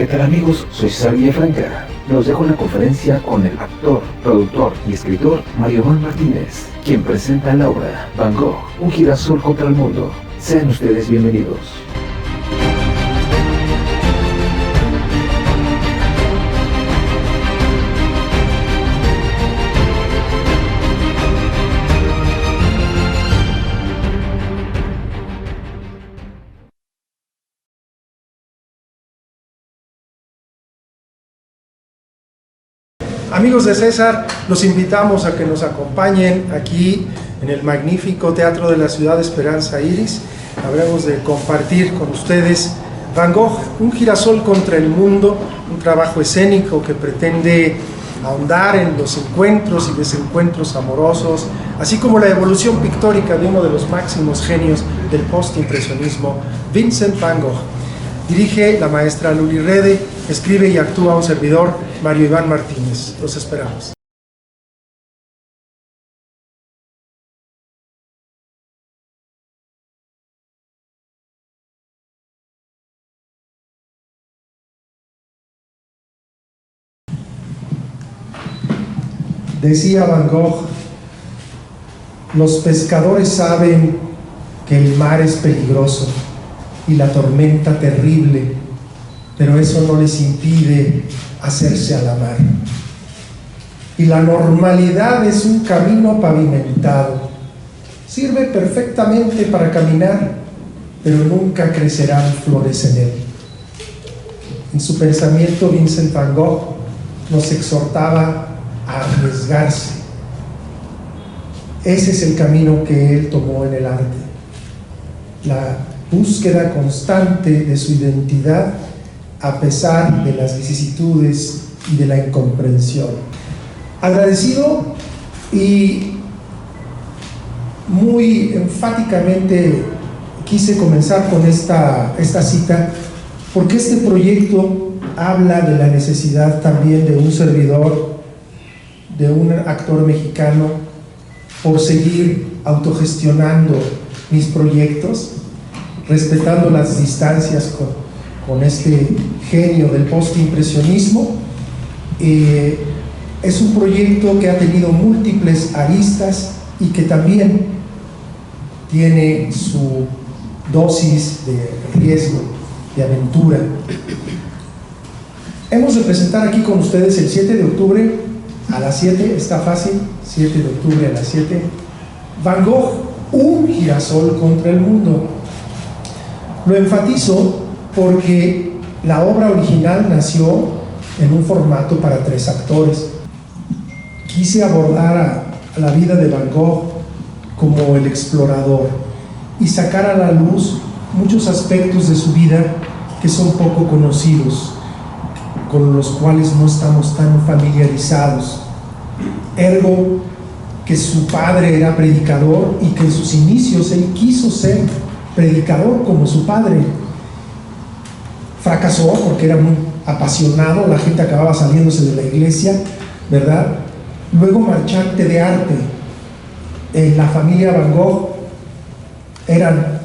¿Qué tal, amigos? Soy César Villafranca. Los dejo en la conferencia con el actor, productor y escritor Mario Iván Martínez, quien presenta la obra Van Gogh, un girasol contra el mundo. Sean ustedes bienvenidos. Amigos de César, los invitamos a que nos acompañen aquí en el magnífico Teatro de la Ciudad de Esperanza Iris. Habremos de compartir con ustedes Van Gogh, un girasol contra el mundo, un trabajo escénico que pretende ahondar en los encuentros y desencuentros amorosos, así como la evolución pictórica de uno de los máximos genios del postimpresionismo, Vincent Van Gogh. Dirige la maestra Luli Rede, escribe y actúa un servidor, Mario Iván Martínez. Los esperamos. Decía Van Gogh: los pescadores saben que el mar es peligroso y la tormenta terrible, pero eso no les impide hacerse a la mar. Y la normalidad es un camino pavimentado. Sirve perfectamente para caminar, pero nunca crecerán flores en él. En su pensamiento, Vincent Van Gogh nos exhortaba a arriesgarse. Ese es el camino que él tomó en el arte. La búsqueda constante de su identidad a pesar de las vicisitudes y de la incomprensión. Agradecido y muy enfáticamente quise comenzar con esta cita, porque este proyecto habla de la necesidad también de un servidor, de un actor mexicano, por seguir autogestionando mis proyectos, respetando las distancias con este genio del postimpresionismo. Es un proyecto que ha tenido múltiples aristas y que también tiene su dosis de riesgo, de aventura. Hemos de presentar aquí con ustedes el 7 de octubre a las 7, está fácil, 7 de octubre a las 7, Van Gogh, un girasol contra el mundo. Lo enfatizo porque la obra original nació en un formato para 3 actores. Quise abordar a la vida de Van Gogh como el explorador y sacar a la luz muchos aspectos de su vida que son poco conocidos, con los cuales no estamos tan familiarizados. Ergo, que su padre era predicador y que en sus inicios él quiso ser predicador como su padre. Fracasó porque era muy apasionado, la gente acababa saliéndose de la iglesia, ¿verdad? Luego marchante de arte. La familia Van Gogh eran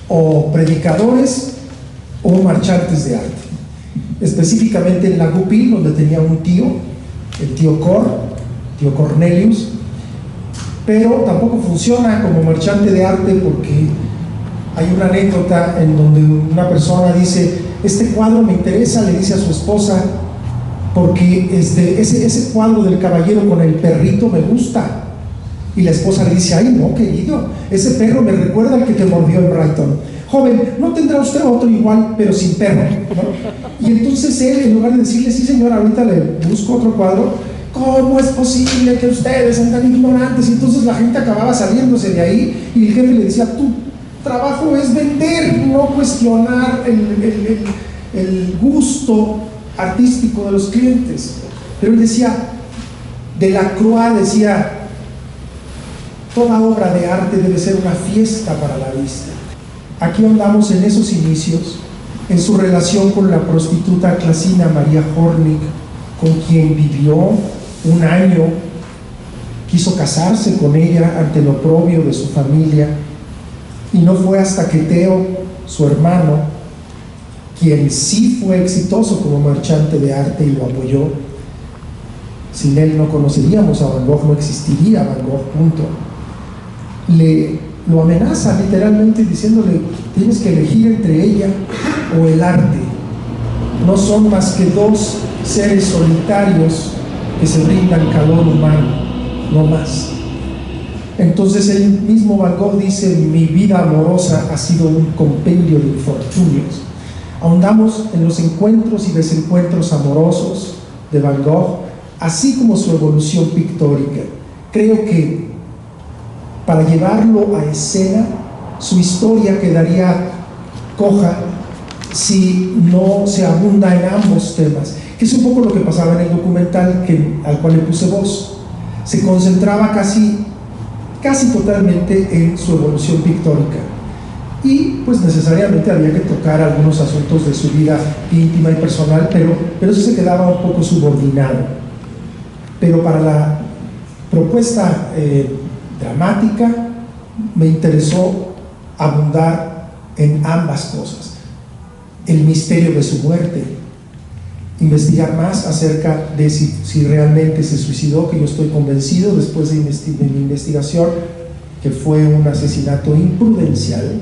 o predicadores o marchantes de arte. Específicamente en la Goupil, donde tenía un tío, el tío Cornelius, pero tampoco funciona como marchante de arte porque hay una anécdota en donde una persona dice: este cuadro me interesa, le dice a su esposa, porque ese cuadro del caballero con el perrito me gusta. Y la esposa le dice: ay no, querido, ese perro me recuerda al que te mordió en Brighton. Joven, ¿no tendrá usted otro igual, pero sin perro? ¿No? Y entonces él, en lugar de decirle: sí señora, ahorita le busco otro cuadro, ¿cómo es posible que ustedes sean tan ignorantes? Y entonces la gente acababa saliéndose de ahí y el jefe le decía: tu trabajo es vender, no cuestionar el gusto artístico de los clientes. Pero él decía, Delacroix decía: toda obra de arte debe ser una fiesta para la vista. Aquí andamos en esos inicios, en su relación con la prostituta Clasina María Hornig, con quien vivió un año, quiso casarse con ella ante el oprobio de su familia, y no fue hasta que Teo, su hermano, quien sí fue exitoso como marchante de arte y lo apoyó. Sin él no conoceríamos a Van Gogh, no existiría Van Gogh, punto. Lo amenaza literalmente diciéndole: tienes que elegir entre ella o el arte. No son más que dos seres solitarios que se brindan calor humano, no más. Entonces el mismo Van Gogh dice: mi vida amorosa ha sido un compendio de infortunios. Ahondamos en los encuentros y desencuentros amorosos de Van Gogh, así como su evolución pictórica. Creo que para llevarlo a escena, su historia quedaría coja si no se abunda en ambos temas, que es un poco lo que pasaba en el documental al cual le puse voz. Se concentraba casi totalmente en su evolución pictórica, y pues necesariamente había que tocar algunos asuntos de su vida íntima y personal, pero eso se quedaba un poco subordinado. Pero para la propuesta dramática me interesó abundar en ambas cosas: el misterio de su muerte, investigar más acerca de si realmente se suicidó, que yo estoy convencido después de mi investigación que fue un asesinato imprudencial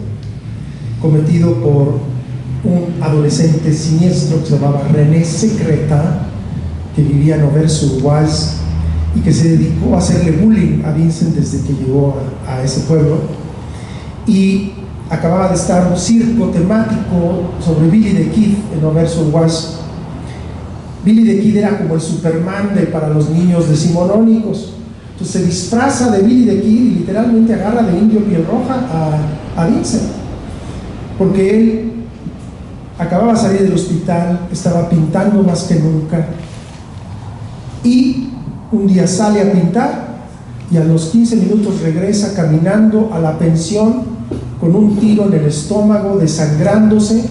cometido por un adolescente siniestro que se llamaba René Secreta, que vivía en Auvers-sur-Oise y que se dedicó a hacerle bullying a Vincent desde que llegó a ese pueblo. Y acababa de estar un circo temático sobre Billy the Kid en Auvers-sur-Oise. Billy the Kid era como el Superman para los niños decimonónicos. Entonces se disfraza de Billy the Kid y literalmente agarra de indio piel roja a Vincent, porque él acababa de salir del hospital, estaba pintando más que nunca, y un día sale a pintar y a los 15 minutos regresa caminando a la pensión con un tiro en el estómago, desangrándose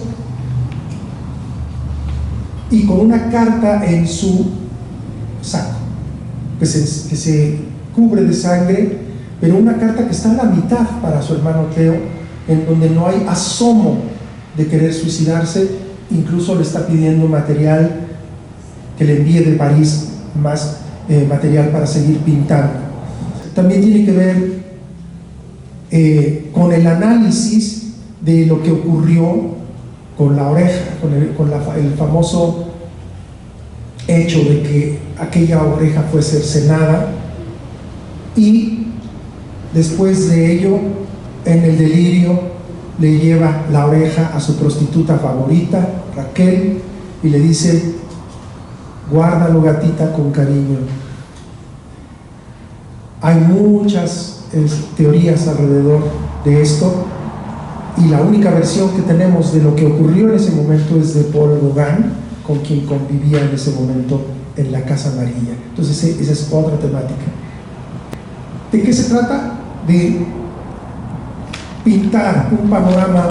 y con una carta en su saco que se cubre de sangre, pero una carta que está a la mitad para su hermano Theo, en donde no hay asomo de querer suicidarse. Incluso le está pidiendo material, que le envíe de París más material para seguir pintando. También tiene que ver con el análisis de lo que ocurrió con la oreja, con el famoso hecho de que aquella oreja fue cercenada, y después de ello, en el delirio, le lleva la oreja a su prostituta favorita, Raquel, y le dice: guárdalo, gatita, con cariño. Hay muchas teorías alrededor de esto, y la única versión que tenemos de lo que ocurrió en ese momento es de Paul Gauguin, con quien convivía en ese momento en la Casa Amarilla. Entonces esa es otra temática. ¿De qué se trata? De pintar un panorama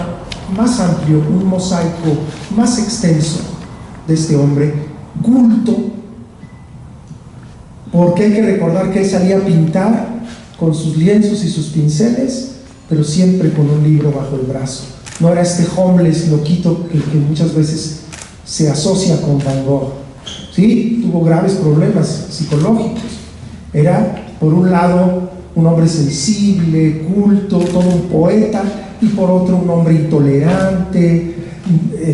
más amplio, un mosaico más extenso de este hombre culto, porque hay que recordar que él salía a pintar con sus lienzos y sus pinceles, pero siempre con un libro bajo el brazo. No era este homeless loquito que muchas veces se asocia con Van Gogh. Sí, tuvo graves problemas psicológicos. Era, por un lado, un hombre sensible, culto, todo un poeta, y por otro un hombre intolerante,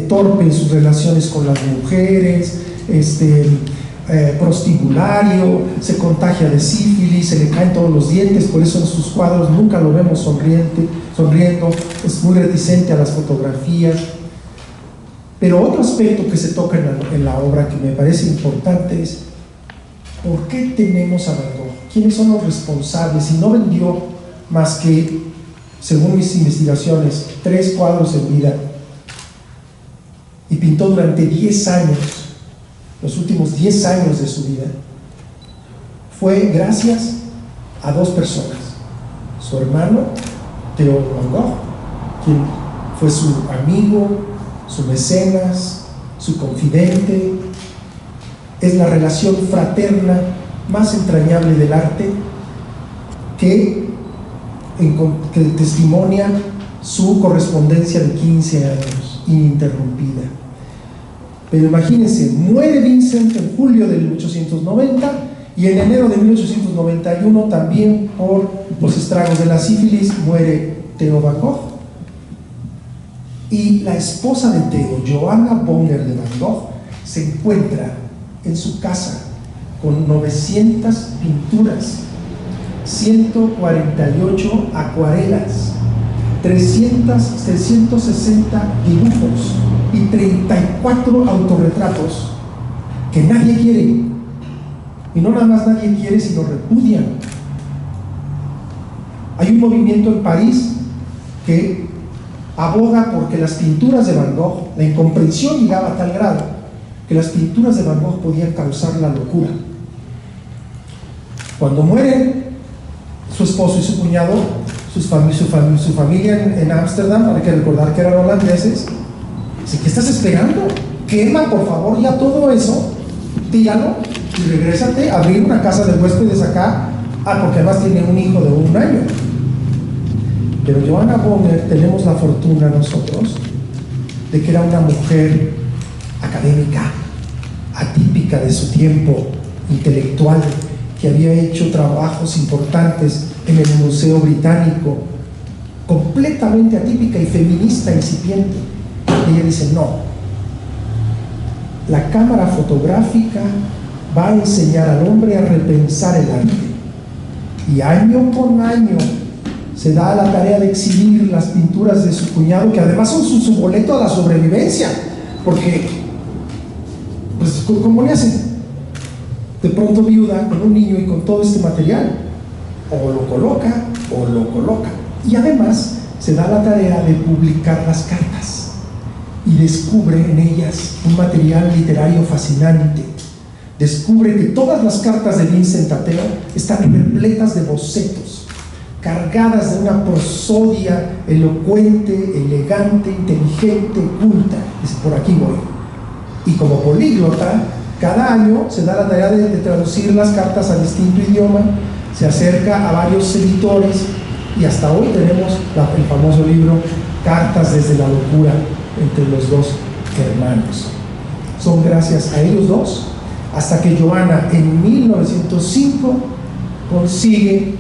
torpe en sus relaciones con las mujeres, prostibulario, se contagia de sífilis, se le caen todos los dientes, por eso en sus cuadros nunca lo vemos sonriendo, es muy reticente a las fotografías. Pero otro aspecto que se toca en la obra que me parece importante es: ¿por qué tenemos a Van Gogh? ¿Quiénes son los responsables? Y no vendió más que, según mis investigaciones, 3 cuadros en vida, y pintó durante 10 años, los últimos 10 años de su vida. Fue gracias a 2 personas: su hermano Theo Van Gogh, quien fue su amigo, su mecenas, su confidente. Es la relación fraterna más entrañable del arte que testimonia su correspondencia de 15 años ininterrumpida. Pero imagínense, muere Vincent en julio de 1890 y en enero de 1891 también por los estragos de la sífilis muere Theo Van Gogh. Y la esposa de Theo, Johanna Bonger de Van Gogh, se encuentra en su casa con 900 pinturas, 148 acuarelas, 360 dibujos y 34 autorretratos que nadie quiere. Y no nada más nadie quiere, sino repudian. Hay un movimiento en París que aboga porque las pinturas de Van Gogh, la incomprensión llegaba a tal grado que las pinturas de Van Gogh podían causar la locura. Cuando mueren su esposo y su cuñado, su familia en Ámsterdam, hay que recordar que eran holandeses, dice: ¿qué estás esperando? Quema por favor ya todo eso, tíralo y regrésate a abrir una casa de huéspedes acá, porque además tiene un hijo de 1 año. Pero Johanna Bonger, tenemos la fortuna nosotros de que era una mujer académica, atípica de su tiempo, intelectual, que había hecho trabajos importantes en el Museo Británico, completamente atípica y feminista incipiente. Y ella dice: no, la cámara fotográfica va a enseñar al hombre a repensar el arte. Y año con año se da a la tarea de exhibir las pinturas de su cuñado, que además son su boleto a la sobrevivencia, porque, pues, ¿cómo le hacen? De pronto viuda con un niño y con todo este material, o lo coloca o lo coloca. Y además se da la tarea de publicar las cartas y descubre en ellas un material literario fascinante. Descubre que todas las cartas de Vincent a Theo están repletas de bocetos, cargadas de una prosodia elocuente, elegante, inteligente, culta. Dice: por aquí voy. Y como políglota, cada año se da la tarea de traducir las cartas a distinto idioma, se acerca a varios editores y hasta hoy tenemos el famoso libro Cartas desde la locura entre los dos hermanos. Son gracias a ellos dos hasta que Johanna en 1905 consigue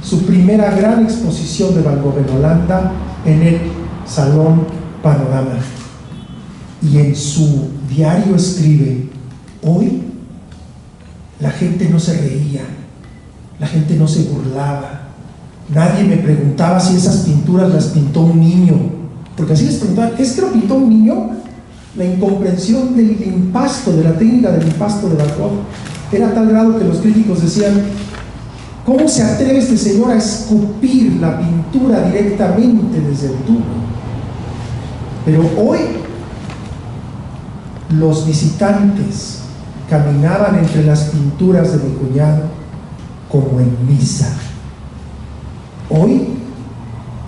su primera gran exposición de Van Gogh en Holanda, en el Salón Panorama, y en su diario escribe: hoy la gente no se reía, la gente no se burlaba, nadie me preguntaba si esas pinturas las pintó un niño, porque así les preguntaban: ¿es que lo pintó un niño? La incomprensión del impasto, de la técnica del impasto de Van Gogh era a tal grado que los críticos decían: ¿cómo se atreve este señor a escupir la pintura directamente desde el tubo? Pero hoy los visitantes caminaban entre las pinturas de mi cuñado como en misa. Hoy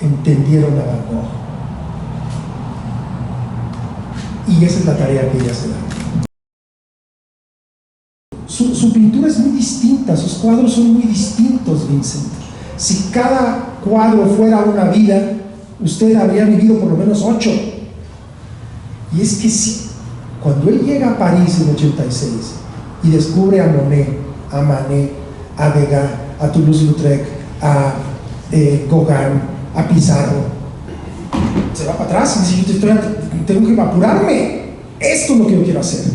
entendieron a Van Gogh. Y esa es la tarea que ella se da. Su pintura es muy distinta, sus cuadros son muy distintos, Vincent. Si cada cuadro fuera una vida, usted habría vivido por lo menos 8. Y es que sí, cuando él llega a París en 86 y descubre a Monet, a Manet, a Degas, a Toulouse-Lautrec, a Gauguin, a Pizarro, se va para atrás y dice: tengo que apurarme, esto es lo que yo quiero hacer.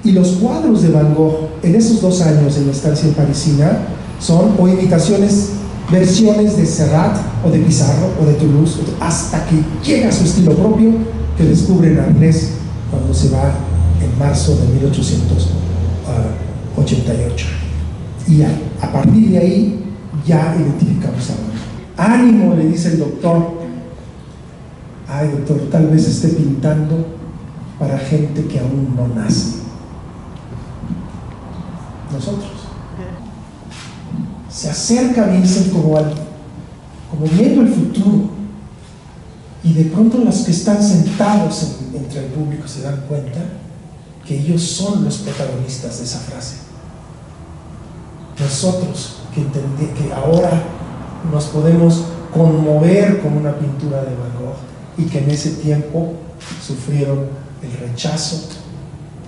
Y los cuadros de Van Gogh en esos 2 años en la estancia parisina son o imitaciones, versiones de Serrat o de Pizarro o de Toulouse, hasta que llega a su estilo propio, que descubre en Arnés cuando se va en marzo de 1888. Y a partir de ahí ya identificamos a Van Gogh. Ánimo, le dice el doctor. Ay, doctor, tal vez esté pintando para gente que aún no nace. Nosotros. Se acerca Vincent como viendo el futuro, y de pronto los que están sentados entre el público se dan cuenta que ellos son los protagonistas de esa frase. Nosotros que ahora nos podemos conmover con una pintura de Van Gogh y que en ese tiempo sufrieron el rechazo,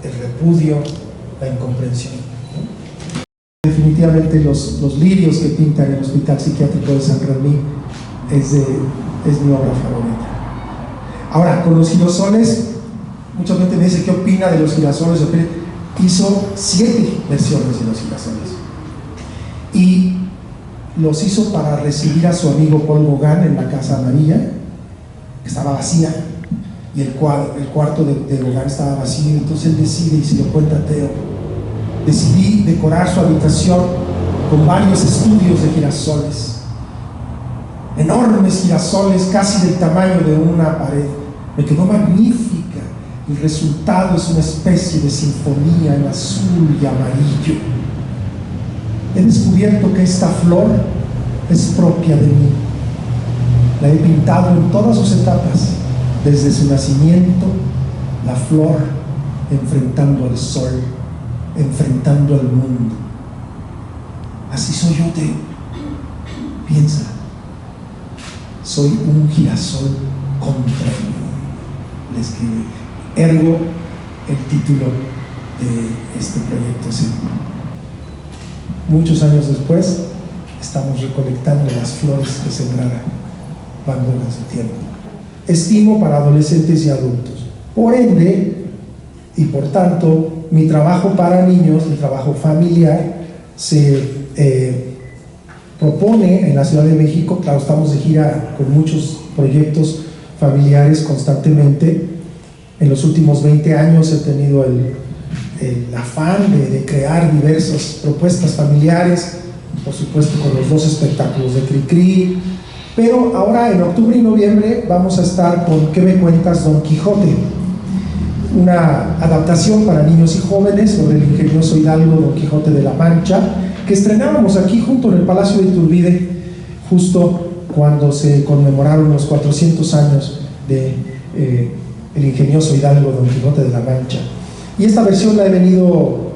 el repudio, la incomprensión, ¿no? Definitivamente los lirios que pintan el Hospital Psiquiátrico de San Remy es mi obra favorita. Ahora, con los girasoles, mucha gente me dice, ¿qué opina de los girasoles? Hizo 7 versiones de los girasoles. Y los hizo para recibir a su amigo Paul Gauguin en la Casa Amarilla, que estaba vacía, y el cuarto de Gauguin estaba vacío. Entonces él decide, y se lo cuenta Teo, decidí decorar su habitación con varios estudios de girasoles, enormes girasoles casi del tamaño de una pared. Me quedó magnífica. El resultado es una especie de sinfonía en azul y amarillo. He descubierto que esta flor es propia de mí. La he pintado en todas sus etapas, desde su nacimiento, la flor enfrentando al sol, enfrentando al mundo. Así soy yo, Teo. Piensa, soy un girasol contra el mundo. Le escribí. Ergo, el título de este proyecto. Sí. Muchos años después, estamos recolectando las flores que sembrara Van Gogh en su tiempo. Estimo para adolescentes y adultos. Por ende, y por tanto, mi trabajo para niños, mi trabajo familiar, se propone en la Ciudad de México. Claro, estamos de gira con muchos proyectos familiares constantemente. En los últimos 20 años he tenido el afán de crear diversas propuestas familiares, por supuesto con los 2 espectáculos de Cricri, pero ahora en octubre y noviembre vamos a estar con ¿Qué me cuentas, Don Quijote? Una adaptación para niños y jóvenes sobre el ingenioso hidalgo Don Quijote de la Mancha, que estrenábamos aquí junto en el Palacio de Iturbide, justo cuando se conmemoraron los 400 años de el ingenioso hidalgo Don Quijote de la Mancha. Y esta versión la he venido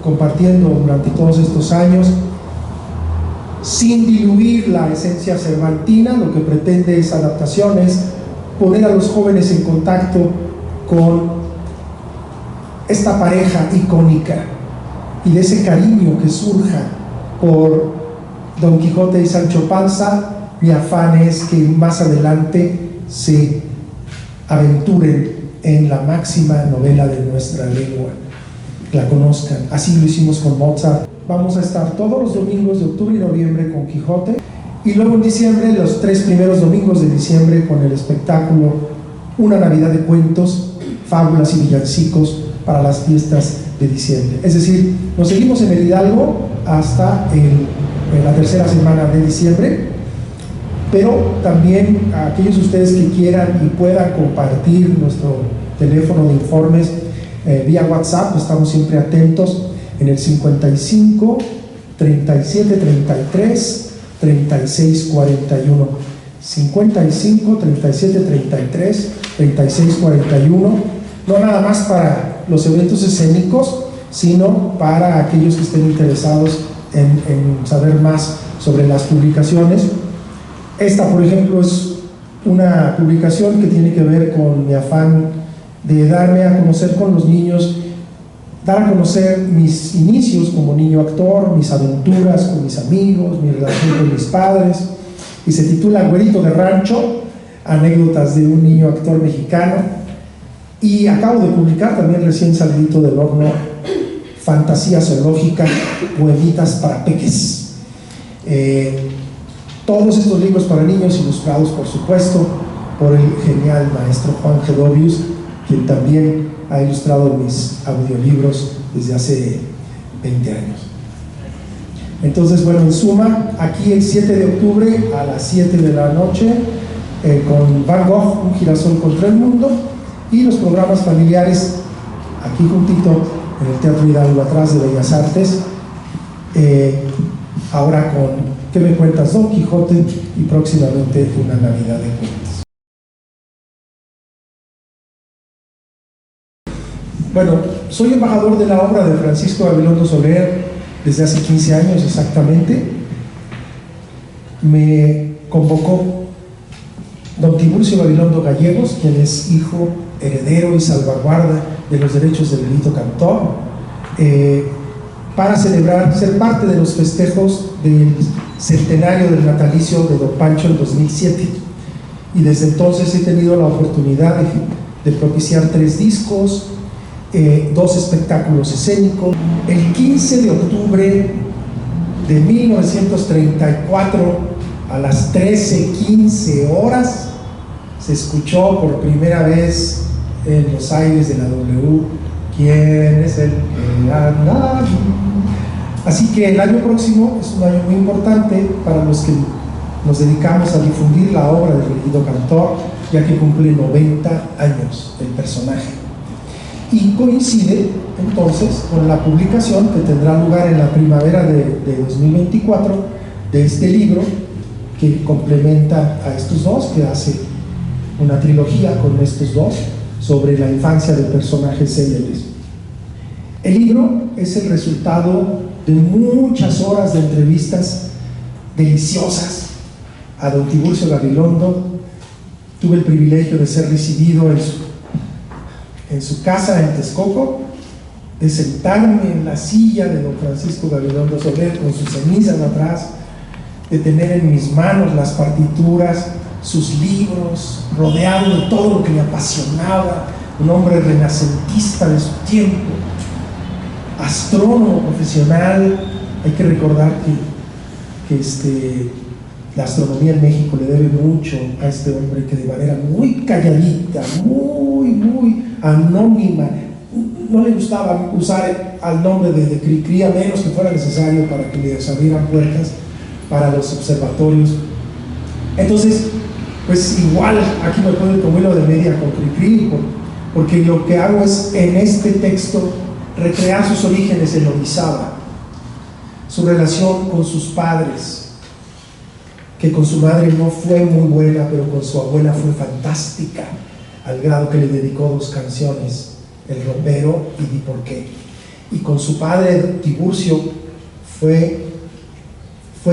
compartiendo durante todos estos años, sin diluir la esencia cervantina. Lo que pretende esa adaptación es poner a los jóvenes en contacto con esta pareja icónica y de ese cariño que surja por Don Quijote y Sancho Panza. Mi afán es que más adelante se aventuren en la máxima novela de nuestra lengua, la conozcan. Así lo hicimos con Mozart. Vamos a estar todos los domingos de octubre y noviembre con Quijote, y luego en diciembre, los 3 primeros domingos de diciembre, con el espectáculo Una Navidad de Cuentos, Fábulas y Villancicos para las fiestas de diciembre. Es decir, nos seguimos en el Hidalgo hasta en la tercera semana de diciembre. Pero también a aquellos de ustedes que quieran y puedan compartir nuestro teléfono de informes vía WhatsApp, estamos siempre atentos en el 55 37 33 36 41. 55 37 33 36 41. No nada más para los eventos escénicos, sino para aquellos que estén interesados en saber más sobre las publicaciones. Esta, por ejemplo, es una publicación que tiene que ver con mi afán de darme a conocer con los niños, dar a conocer mis inicios como niño actor, mis aventuras con mis amigos, mi relación con mis padres, y se titula Güerito de Rancho, anécdotas de un niño actor mexicano. Y acabo de publicar también, recién salidito del horno, Fantasía Zoológica, poemitas para peques. Todos estos libros para niños, ilustrados por supuesto por el genial maestro Juan Gedovius, quien también ha ilustrado mis audiolibros desde hace 20 años. Entonces, bueno, en suma, aquí el 7 de octubre a las 7 de la noche, con Van Gogh, Un girasol contra el mundo, y los programas familiares aquí juntito en el Teatro Hidalgo, atrás de Bellas Artes, ahora con ¿Qué me cuentas, Don Quijote? Y próximamente Una Navidad de Cuentos. Bueno, soy embajador de la obra de Francisco Gabilondo Soler desde hace 15 años exactamente. Me convocó don Tiburcio Gabilondo Gallegos, quien es hijo, heredero y salvaguarda de los derechos del Benito Cantor, para celebrar, ser parte de los festejos del centenario del natalicio de don Pancho en 2007. Y desde entonces he tenido la oportunidad de propiciar 3 discos, 2 espectáculos escénicos. El 15 de octubre de 1934, a las 13:15 horas, se escuchó por primera vez en los aires de la W: ¿quién es el que anda aquí? Así que el año próximo es un año muy importante para los que nos dedicamos a difundir la obra de Benito Cantor, ya que cumple 90 años el personaje. Y coincide entonces con la publicación que tendrá lugar en la primavera de 2024 de este libro, que complementa a estos dos, que hace una trilogía con estos dos sobre la infancia de personajes célebres. El libro es el resultado de muchas horas de entrevistas deliciosas a don Tiburcio Gabilondo. Tuve el privilegio de ser recibido en su casa en Texcoco, de sentarme en la silla de don Francisco Gabilondo Soler con sus cenizas atrás, de tener en mis manos las partituras, sus libros, rodeado de todo lo que me apasionaba, un hombre renacentista de su tiempo, astrónomo profesional. Hay que recordar que la astronomía en México le debe mucho a este hombre, que de manera muy calladita, muy anónima, no le gustaba usar al nombre de Cricri, a menos que fuera necesario para que les abrieran puertas para los observatorios. Entonces, pues igual aquí me puedo ir como hilo de media con Cricri, porque lo que hago es, en este texto, recrear sus orígenes en Orizaba, su relación con sus padres, que con su madre no fue muy buena, pero con su abuela fue fantástica, al grado que le dedicó 2 canciones, El Ropero y Di Por Qué. Y con su padre, Tiburcio, fue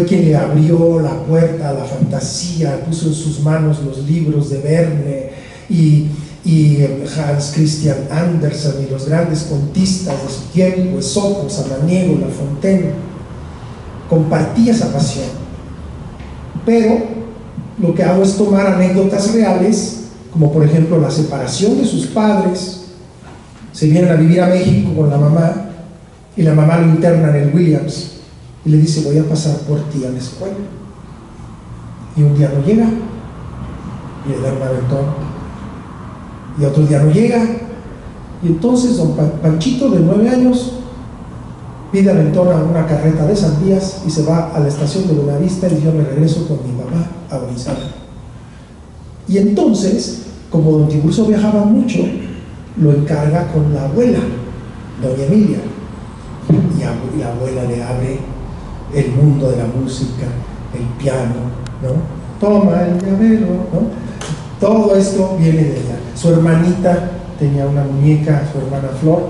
quien le abrió la puerta a la fantasía, puso en sus manos los libros de Verne y Hans Christian Andersen y los grandes contistas de su tiempo, Esopo, Samaniego, La Fontaine. Compartía esa pasión. Pero lo que hago es tomar anécdotas reales, como por ejemplo la separación de sus padres. Se vienen a vivir a México con la mamá, y la mamá lo interna en el Williams y le dice: voy a pasar por ti a la escuela. Y un día no llega, y le dan un aventón, y otro día no llega, y entonces don Panchito, de 9 años, pide aventón a una carreta de sandías y se va a la estación de Buenavista, y yo me regreso con mi mamá a Orizaba. Y entonces, como don Tiburcio viajaba mucho, lo encarga con la abuela, doña Emilia, y la abuela le abre el mundo de la música, el piano, ¿no? Toma el llavero, ¿no? Todo esto viene de ella. Su hermanita tenía una muñeca, su hermana Flor,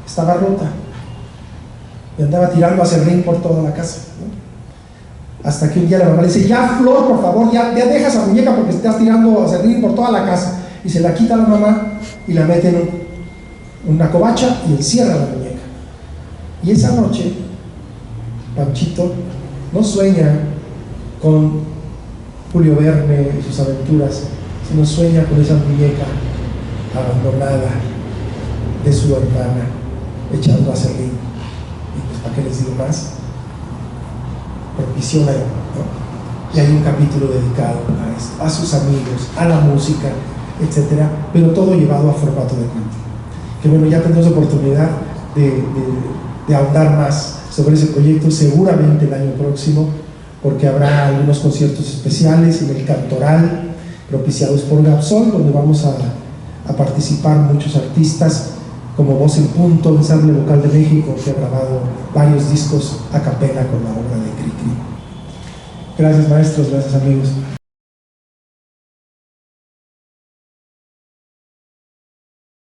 estaba rota y andaba tirando acerrín por toda la casa, ¿no? Hasta que un día la mamá le dice: ya, Flor, por favor, ya deja esa muñeca porque estás tirando acerrín por toda la casa. Y se la quita la mamá y la mete en una covacha y encierra la muñeca. Y esa noche Panchito no sueña con Julio Verne y sus aventuras, sino sueña con esa muñeca abandonada de su hermana, echando acerrín. Y pues, ¿para qué les digo más? Propició, ¿no? Y hay un capítulo dedicado a esto, a sus amigos, a la música, etcétera, pero todo llevado a formato de cuento. Que bueno, ya tendremos oportunidad de ahondar más sobre ese proyecto, seguramente el año próximo, porque habrá algunos conciertos especiales en el Cantoral, propiciados por Gapsol, donde vamos a participar muchos artistas, como Voz en Punto, Ensamble Local de México, que ha grabado varios discos a capela con la obra de Cricri. Gracias, maestros, gracias, amigos.